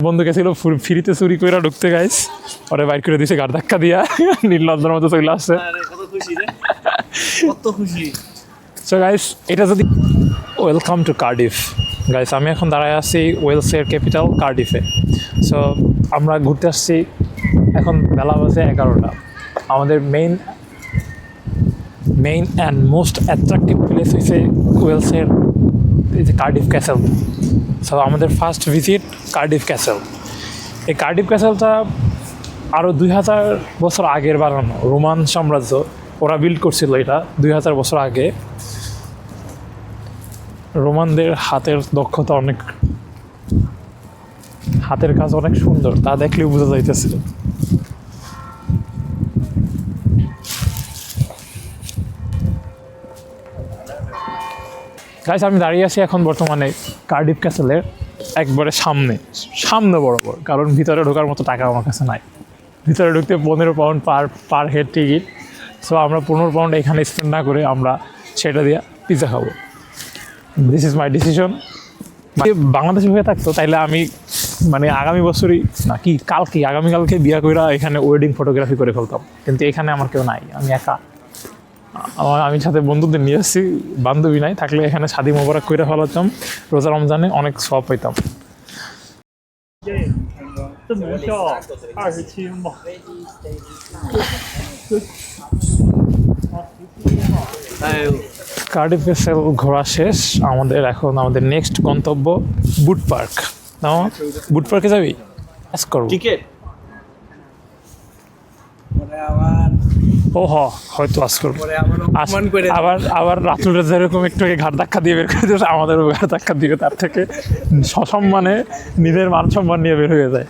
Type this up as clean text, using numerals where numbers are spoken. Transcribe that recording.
বন্ধু গেছিল ফ্রিতে চুরি করে ঢুকতে গাইস, পরে বাইর করে দিয়েছে গাড় ধাক্কা দিয়া, নির্লজ্জের মতো চলে আসছে। সো গাইস এটা যদি ওয়েলকাম টু কার্ডিফ গাইস, আমি এখন দাঁড়ায় আছি ওয়েলসের ক্যাপিটাল কার্ডিফে। সো আমরা ঘুরতে আসছি, এখন বেলা বাজে 11টা। আমাদের main and most attractive place হয়েছে ওয়েলসের এই যে কার্ডিফ ক্যাসেল। সো আমাদের ফার্স্ট ভিজিট কার্ডিফ ক্যাসেল। এই কার্ডিফ ক্যাসেলটা আরও 2000 বছর আগের বানানো, রোমান সাম্রাজ্য ওরা বিল্ড করছিল এটা 2000 বছর আগে। রোমানদের হাতের দক্ষতা অনেক, হাতের কাজ অনেক সুন্দর, তা দেখলেও বোঝা যাইতেছিল। গাইস আমি দাঁড়িয়ে আছি এখন বর্তমানে কার্ডিফ ক্যাসেলের একবারে সামনে বরাবর, কারণ ভিতরে ঢোকার মতো টাকা আমার কাছে নাই। ভিতরে ঢুকতে 15 pound per head ticket. So আমরা 15 পাউন্ড এখানে স্পেন্ড না করে আমরা সেটা দিয়ে পিৎজা খাবো। This is my decision. বাংলাদেশে হয়ে থাকতো তাইলে আমি আগামী বছরই না কি আগামীকালকে বিয়া কইরা এখানে ওয়েডিং ফটোগ্রাফি করে ফেলতাম, কিন্তু এখানে আমার কেউ নাই, আমি একা। আমি সাথে বন্ধুদের নিয়ে আসছি, বান্ধবী নাই, থাকলে এখানে শাদি মোবারক করে ফেলাতাম, রোজা রমজানে অনেক সওয়াব পাইতাম। কার্ডিফ ক্যাসেল ঘোরা শেষ আমাদের, এখন আমাদের নেক্সট গন্তব্য বুট পার্ক। নাও বুট পার্কে যাবি? টিকেট ও হয়তো আজ করবো, আবার রাতুল যেরকম একটু ঘাট ধাক্কা দিয়ে বের করে দিয়েছে, আমাদেরও ঘাট ধাক্কা দিবে, তার থেকে সসম্মানে নিজের মান সম্মান নিয়ে বের হয়ে যায়।